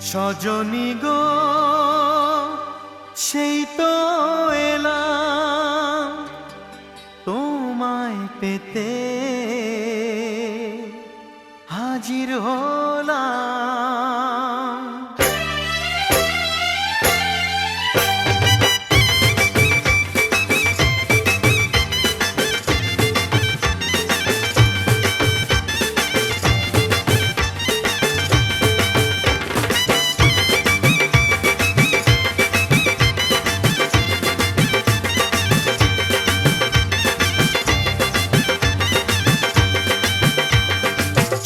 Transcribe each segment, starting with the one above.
সজনী গো সেই তো এলাম তোমায় পেতে হাজির হলাম।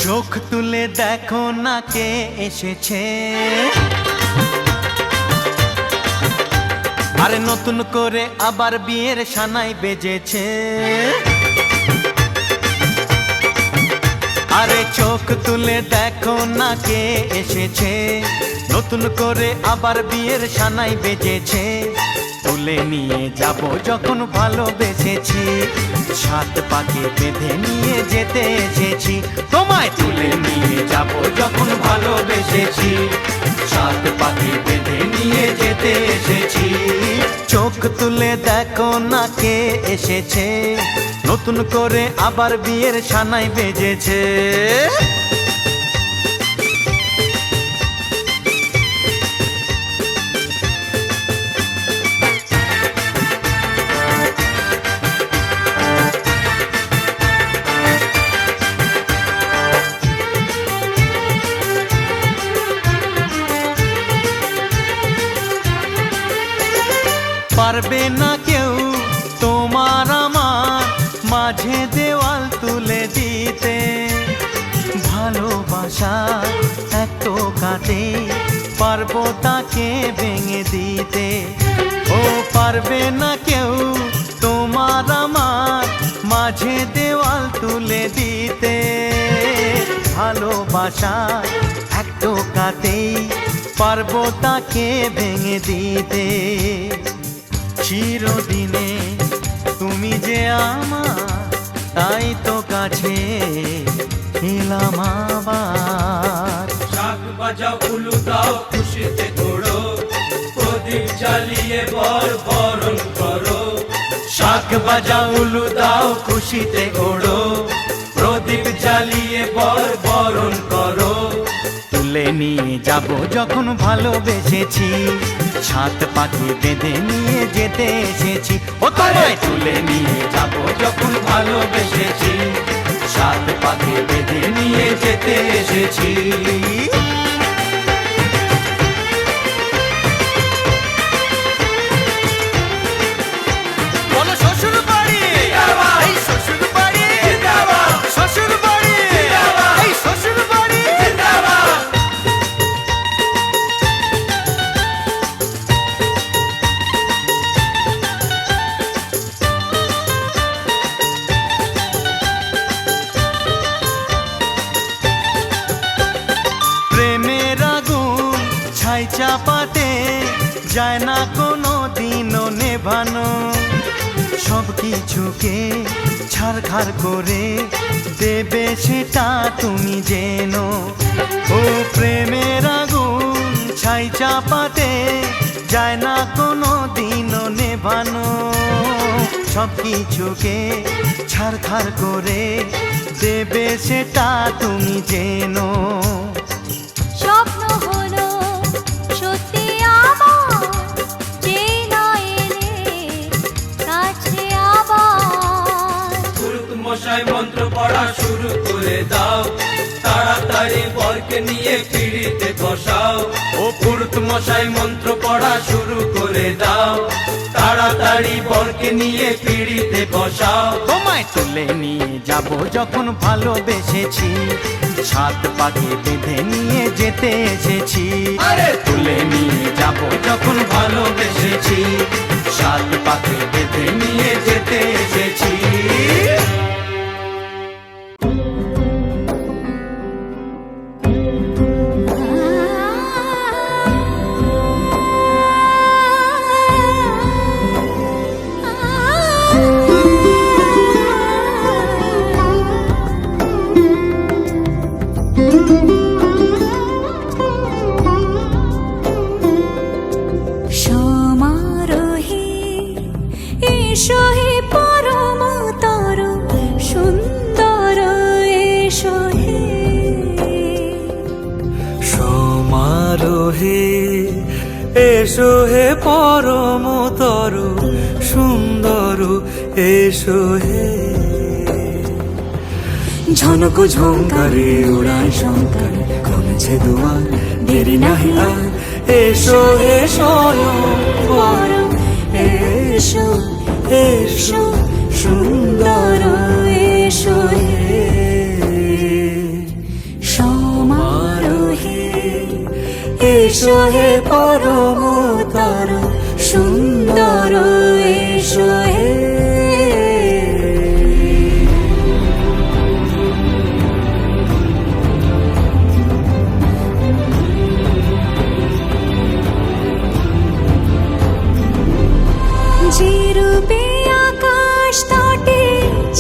চোখ তুলে দেখো না কে এসেছে, আরে নতুন করে আবার বিয়ের সানাই বেজেছে। আরে চোখ তুলে দেখো না কে এসেছে, নতুন করে আবার বিয়ের সানাই বেজেছে। তুলে নিয়ে যাব যখন ভালোবেসেছি, সাত পাকে বেঁধে নিয়ে যেতে এসেছি। তোমায় তুলে নিয়ে যাব যখন ভালোবেসেছি, সাত পাকে বেঁধে নিয়ে যেতে এসেছি। চোখ তুলে দেখো না কে এসেছে, নতুন করে আবার বিয়ের সানাই বেজেছে। পারবে না কেউ তোমার আমার মাঝে দেওয়াল তুলে দিতে, ভালোবাসা এত কাটে পারবো তাকে ভেঙে দিতে। ও পারবে না কেউ তোমার আমার মাঝে দেওয়াল তুলে দিতে, ভালোবাসা এত কাটেই পারবো তাকে ভেঙে দিতে। চিরদিনে তুমি যে আমার, তাই তো কাছে এলাম আবার। শাক বাজাও উলু দাও খুশিতে ঘোড়ো, প্রদীপ জ্বালিয়ে বরণ করো। শাক বাজাও উলু দাও খুশিতে ঘোড়ো, প্রদীপ জ্বালিয়ে বরণ করো। তুলে নিয়ে যাব যখন ভালোবেসেছি, সাত পাকে বেঁধে নিয়ে যেতে এসেছি। ও তোমায় তুলে নিয়ে যাব যখন ভালোবেসেছি, সাত পাকে বেঁধে নিয়ে যেতে এসেছি। বলো শ্বশুর বাড়ি, এই শ্বশুর বাড়ি, শ্বশুর বাড়ি, এই শ্বশুর বাড়ি। প্রেমের আগুন ছাই চাপাতে যায় না কোনো দিনও নেভানো, সব কিছুকে ছারখার করে দেবে সেটা তুমি জেনো। ও প্রেমের আগুন ছাই চাপাতে যায় না কোনো দিনও নেভানো, সব কিছুকে ছারখার করে দেবে সেটা তুমি জেনো। স্বপ্ন হলো সত্যি আমার, যে না এলে কাছে আবার। পুরুত মশাই মন্ত্র পড়া শুরু করে দাও, তাড়াতাড়ি বরকে নিয়ে পিড়িতে বসাও। ও পুরুত মশাই মন্ত্র পড়া শুরু করে দাও, তাড়াতাড়ি বরকে নিয়ে পিড়িতে বসাও। তোমায় তুলে নিয়ে যাব যখন ভালোবেসেছি, সাত পাকে বেঁধে নিয়ে যেতে এসেছি। আরে তুলে নিয়ে যাব যখন ভালোবেসেছি, সাত পাকে বেঁধে নিয়ে যেতে এসেছি। হে এসো হে পরমতর সুন্দর এসো হে ঝনক ঝঙ্কারে উড়ায় শঙ্কর কমেছে দুয়ার দেরি নাহি আর এসো হে স্বয়ং পরম এসো এসো সুন্দর এসো হে সমারোহে এসো হে পরমতর সুন্দর এসো হে যে রূপে আকাশ তটে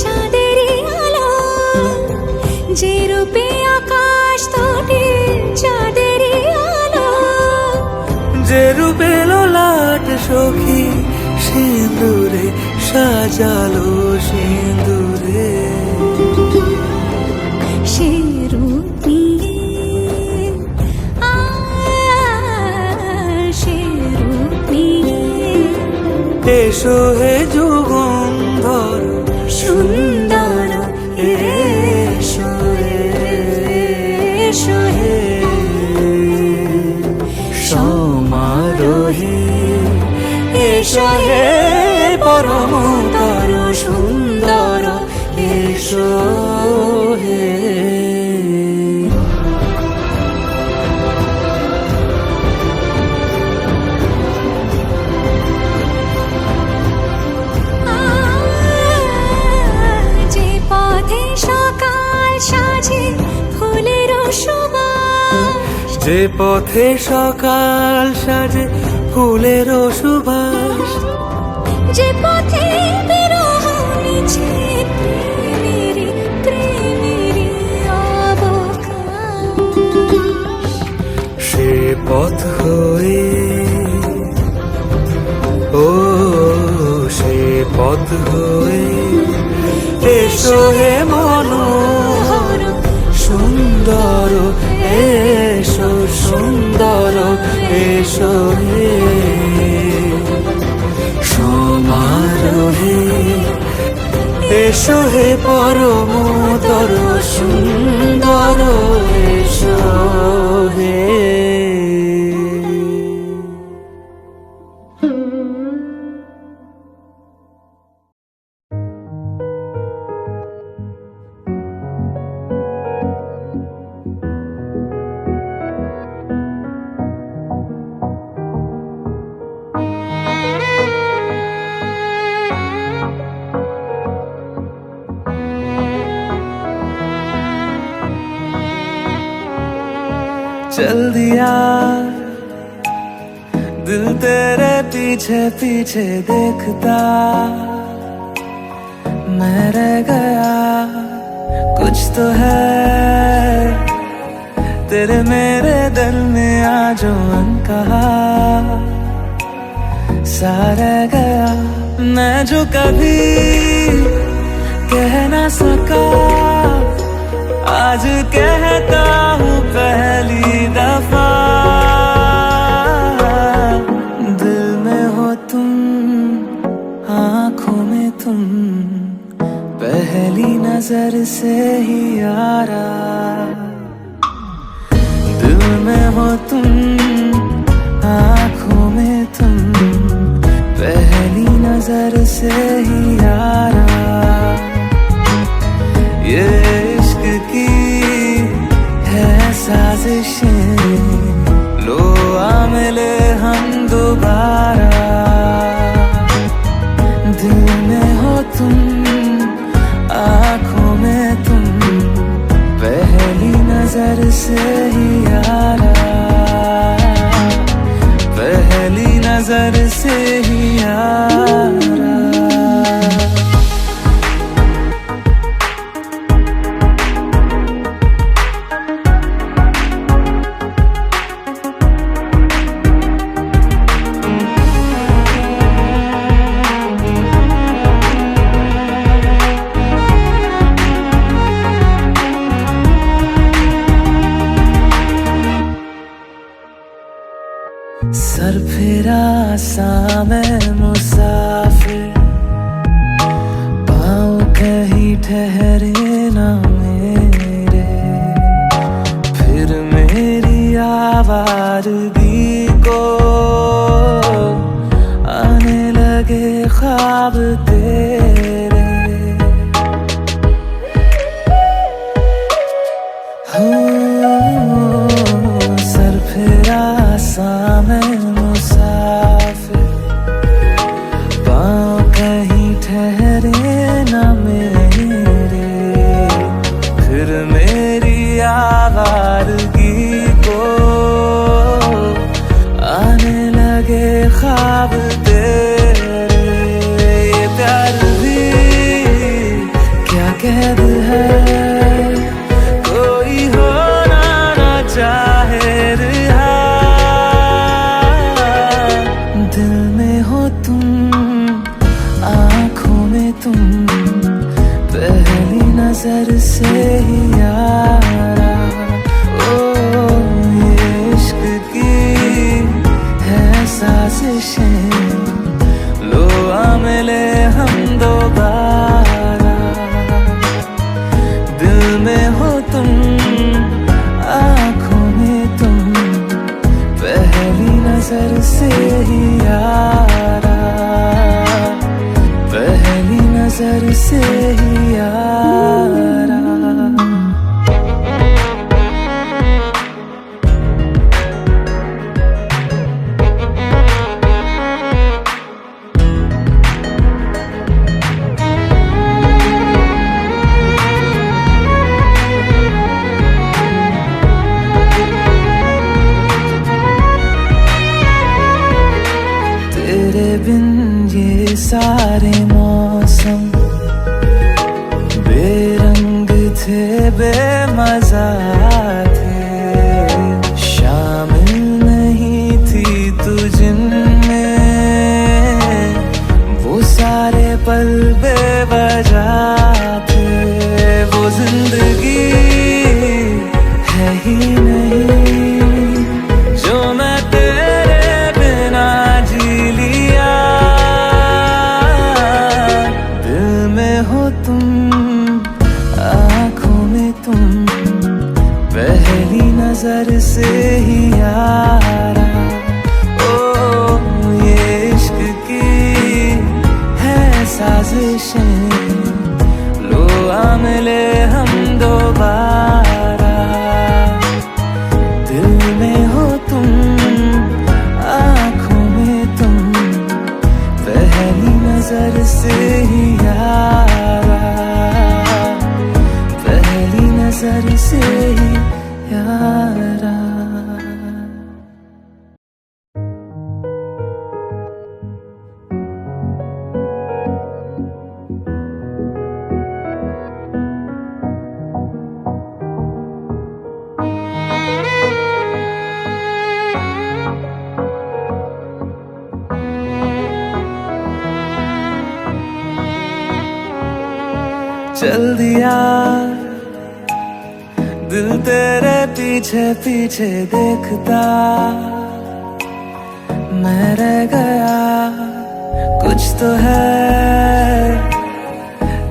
চাঁদেরই আলো, যে রূপে আকাশ তটে চাঁদেরই আলো, যে রূপে লোলাট সখী সিঁদুরে সাজালো সিঁদুরে সে রূপ নিয়ে সে রূপ নিয়ে এসো হে যুগন্ধর সুন্দর এসো এসো হে সমারোহে এসো হে পরমতর সুন্দর এসো হে যে পথে সকাল সাজে ফুলের সুবাস, যে পথে সকাল সাজে ফুলের সুবাস, যে পথে বিরহ মিছে প্রেমেরই প্রেমেরই অবকাশ, সে পথ হয়ে ও সে পথ হয়ে এসো হে মনোহর সুন্দর এসো সুন্দর এসো হে সমারোহে এসো হে পরমতর সুন্দর এসো হে चल दिया दिल तेरे पीछे पीछे देखता मैं रह गया कुछ तो है तेरे मेरे दिल में आज कहा सा रह गया मैं जो कभी कह ना सका आज कहता हूँ पहली दफा दिल में हो तुम आँखों में तुम पहली नजर से ही यारा दिल में हो तुम आँखों में तुम पहली नजर से ही यारा ये इश्क की है साजिशें लो आ मिले हम दोबारा दिल में हो तुम आँखों में तुम पहली नजर से ही यारा पहली नजर से ही यारा आसा मैं मुसाफिर, पाँव कहीं ठहरे ना मेरे, फिर मेरी आवारगी को आने लगे ख्वाब तेरे। सर फिरा सा मैं मुसाफिर, पाँव कहीं ठहरे ना मेरे, फिर मेरी आवारगी को आने लगे ख्वाब तेरे। ये प्यार भी क्या कैद है, कोई होना ना चाहे रिहा, दिल में हो तुम, आँखों में तुम, पहली नजर से ही यारा। ओ ये इश्क की है साजिशें, लो आ मिले हम दोबारा। दिल में हो तुम, आँखों में तुम, पहली नजर से ही यारा, पहली नजर से ही यारा। तेरे बिन ये सारे मौसम बेरंग थे, बेमजा थे, शामिल नहीं थी तू जिनमें, वो सारे पल बेवजह थे। वो जिंदगी है ही नहीं जो मैं तेरे बिना जी लिया। दिल में हो तुम, आँखों में तुम, पहली नजर से ही यारा। ओ ये इश्क की है साजिशें, लो आ मिले हम दोबारा। दिल में हो तुम, आँखों में तुम, पहली नजर से ही यारा, पहली नजर से ही यारा। चल दिया दिल तेरे पीछे पीछे देखता, मैं रह गया कुछ तो है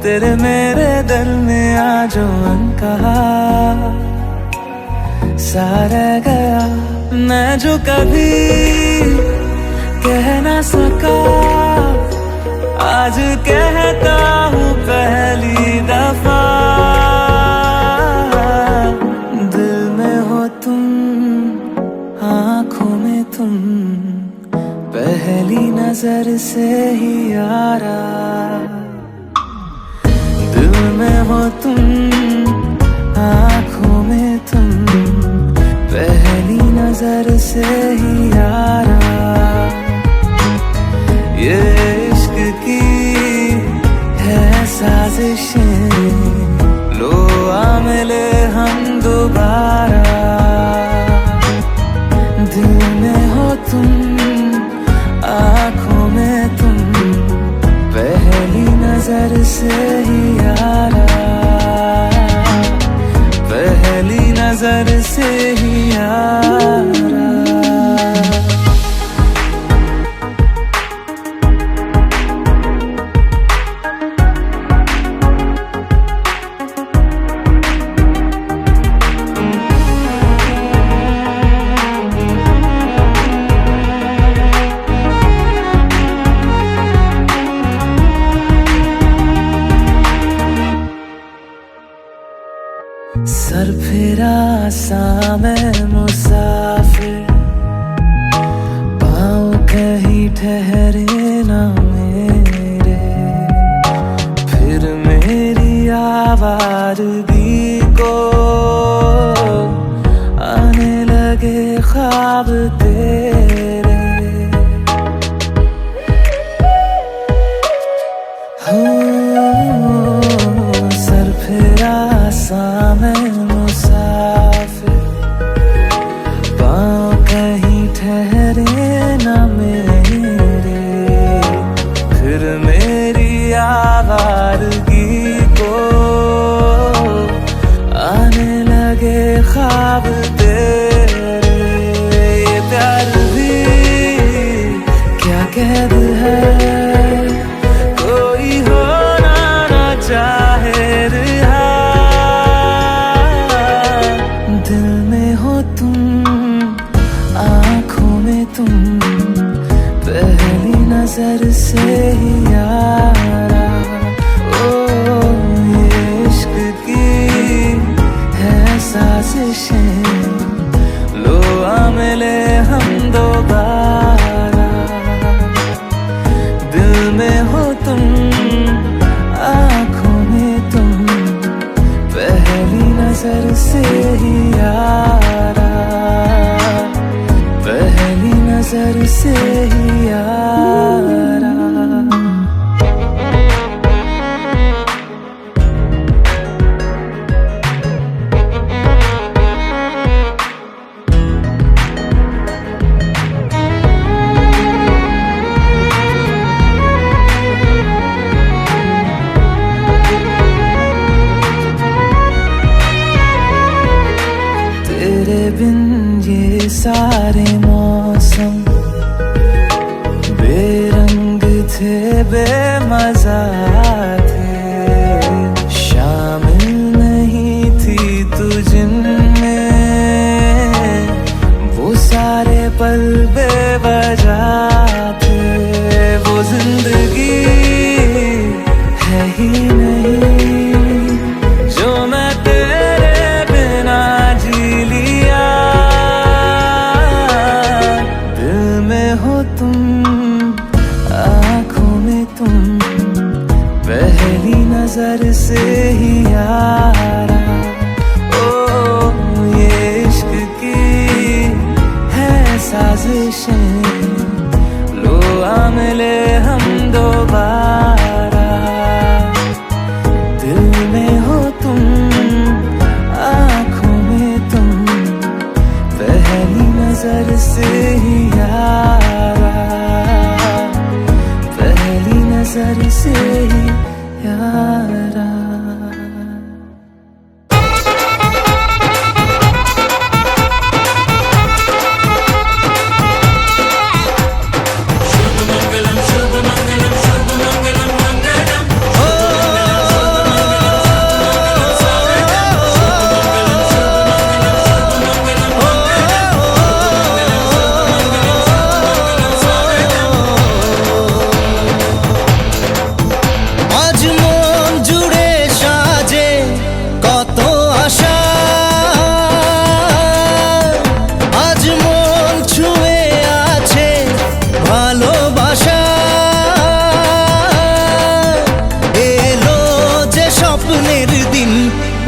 तेरे मेरे दरमियां जो अनकहा सा रह गया। मैं जो कभी कह ना सका आज कहता हूँ पहली दफा। दिल में हो तुम, आँखों में तुम, पहली नजर से ही यारा। दिल में हो तुम, आँखों में तुम, पहली नजर से ही यारा। ये इश्क की है साजिशें, लो आ मिले हम दोबारा। दिल में हो तुम, आँखों में तुम, पहली नजर से ही यारा, पहली नजर से ही यारा। मुसाफिर, पाँव कहीं ठहरे ना मेरे, फिर मेरी आवारगी को आने लगे ख्वाब तेरे। सर फिरा सा मैं मुसाफिर, पाँव कहीं ठहरे ना मेरे, फिर मेरी आवारगी को आने लगे ख्वाब तेरे। ये प्यार भी क्या कैद है, कोई होना ना चाहे रिहा, दिल में हो तुम, आँखों में तुम, पहली नजर से ही यारा। ओ ये इश्क की है साजिशें, लो आ मिले हम दोबारा। दिल में हो तुम, आँखों में तुम, पहली नजर से ही यारा, पहली नजर से ही यारा। तेरे बिन ये सारे मौसम बेरंग थे, बेमजा थे, शामिल नहीं थी तू जिनमें, वो सारे पल बेवजह थे। वो जिंदगी है ही नहीं जो मैं तेरे बिना जी लिया। दिल में हो तुम, आँखों में तुम, पहली नजर से ही यारा। ओ ये इश्क की है साजिशें, लो आ मिले हम दोबारा। दिल में हो तुम, आँखों में तुम, पहली नजर से ही यारा, पहली नजर से ही यारा।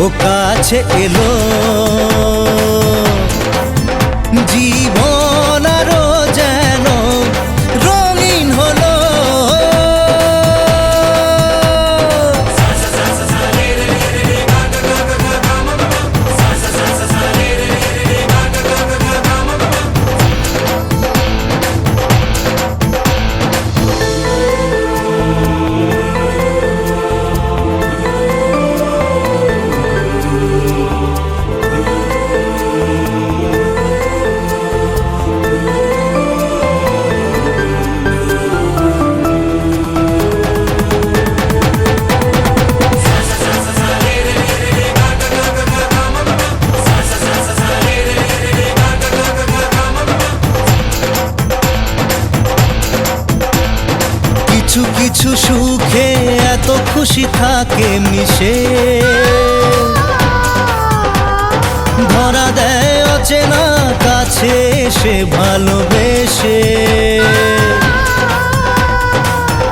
ও কাছে এলো জীবন আরো যেন রঙিন হলো। কিছু কিছু সুখে এত খুশি থাকে মিশে, ধরা দেয় অচেনা সে ভালোবেসে।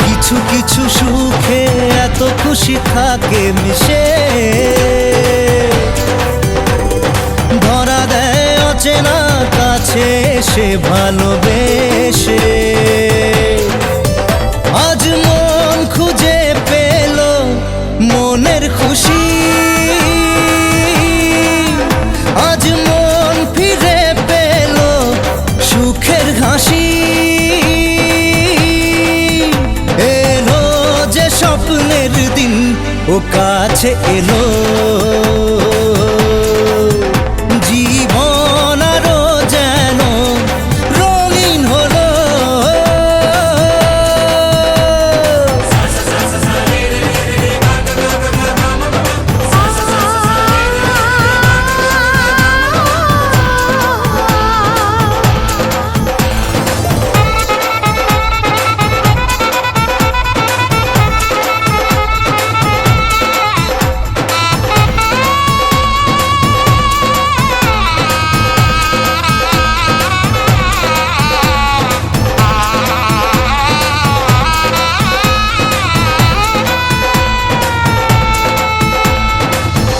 কিছু কিছু সুখে এত খুশি থাকে মিশে, ধরা দেয় অচেনা কাছে সে ভালোবেসে। আজ মন খুঁজে পেল মনের খুশি, আজ মন ফিরে পেল সুখের হাসি। এলো যে স্বপ্নের দিন ও কাছে এলো, জীবন আরো যেন রঙিন হলো।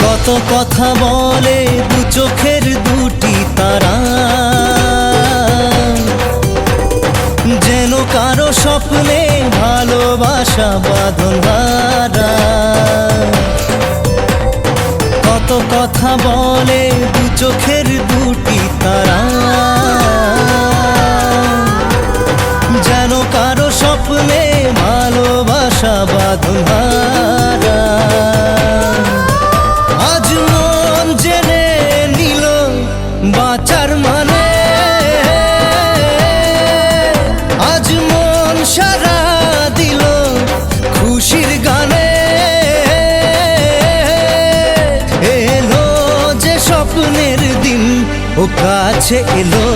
কত কথা বলে দু চোখের দুটি তারা, যেন কারো স্বপ্নে ভালোবাসা বাঁধন হারা। কত কথা বলে দু চোখের দুটি তারা, যেন কারো স্বপ্নে ভালোবাসা বাঁধন হারা। আজ মন জেনে নিল বাঁচার মানে, আজ মন সারা দিল খুশির গানে। এলো যে স্বপ্নের দিন ও কাছে এলো,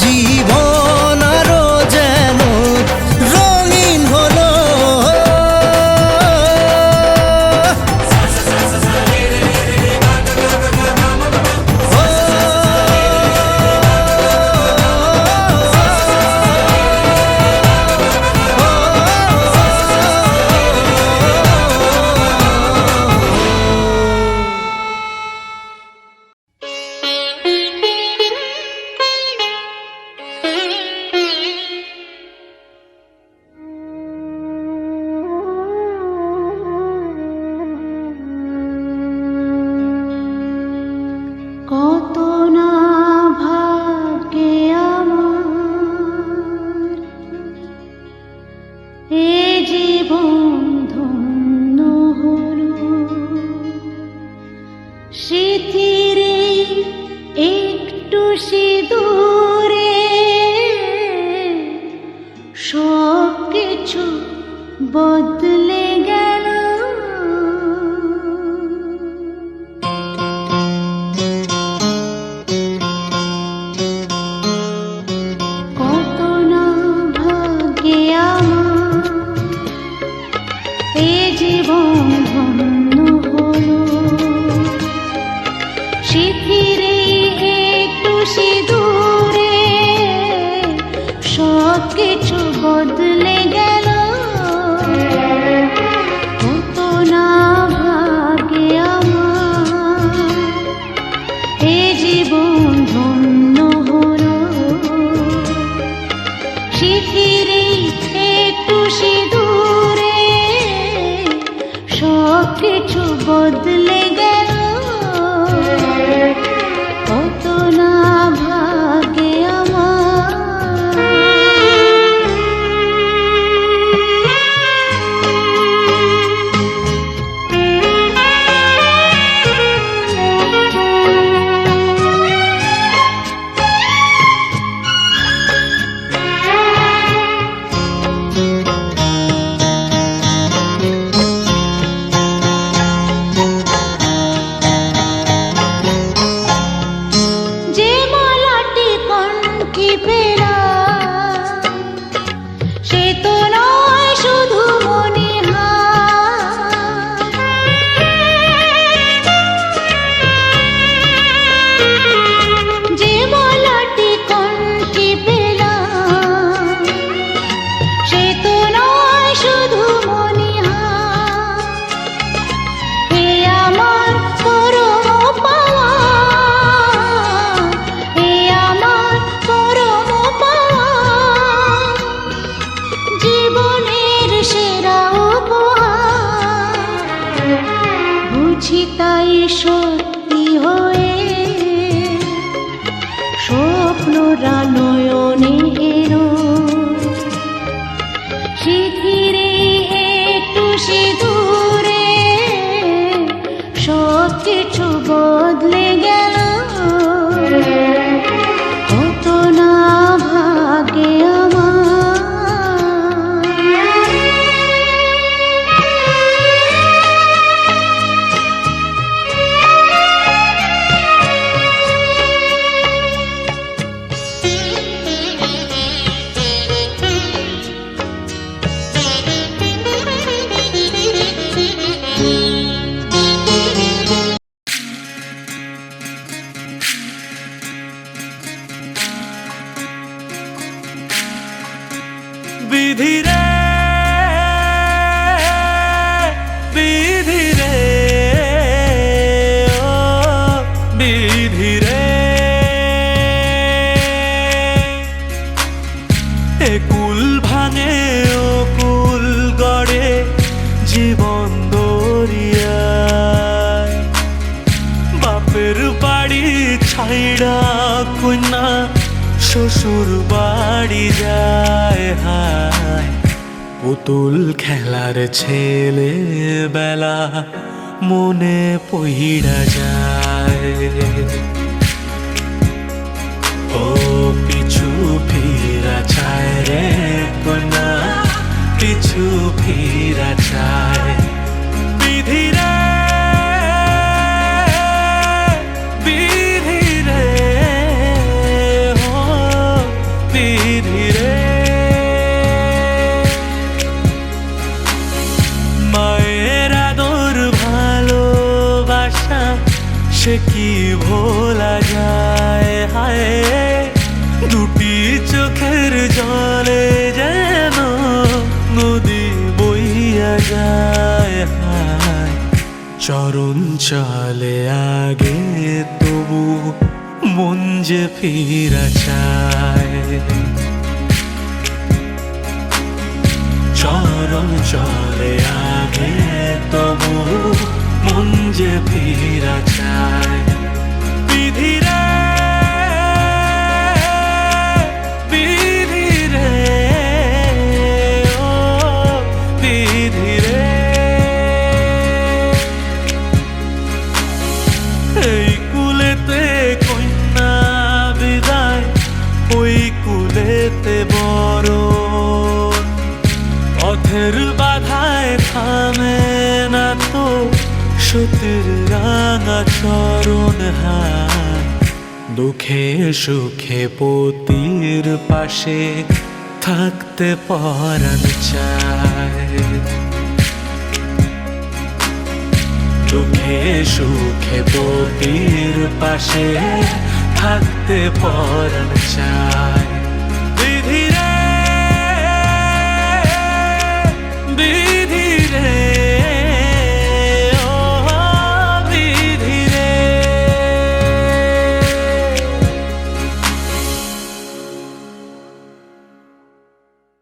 জীবন আরো যেন রঙিন হলো। কত না ভাগ্যে আমার এ জীবন ধন্য হলো, স্মৃতির একটু সিঁদুরে সব কিছু বদলে গেল। কত না ভাগ্যে আমার এ জীবন ধন্য হলো, স্মৃতির একটু সিঁদুরে সব কিছু বদলে গেল। কত না ভাগ্যে আমার এ জীবন ধন্য হলো, স্মৃতির একটু সিঁদুরে সব কিছু বদলে গেল। কত না ভাগ্যে আমার। বিধি রে বিধি রে ও বিধি রে এ কুল ভাঙে ও কুল গড়ে জীবন দরিয়ায় বাপের বাড়ি ছাইড়া কন্যা শ্বশুর বাড়ি যায় হায় পুতুল খেলার ছেলে বেলা মনে পইড়া যায় ও পিছু ফিরা চায় রে কন্যা পিছু ফিরা চায় বিধি রে বিধি রে ও বিধি রে মায়ের আদর ভালোবাসা সে কি ভোলা যায় হায় দুটি চোখের জলে যেন নদী বইয়া যায় হায় চরণ চলে আগে তবু মন যে ফিরা চায় চরণ চলে আগে তবু মন যে ফিরা চায় বিধি রে বিধি রে ও বিধি রে এই কুলেতে কন্যা বিদায় ওই কুলেতে বড় পথের বাধায় থামে না তো সতীর রাঙা চরণ হায় দুঃখে সুখে পতির পাশে থাকতে পরাণ চায় দুঃখে সুখে পতির পাশে থাকতে পরাণ চায়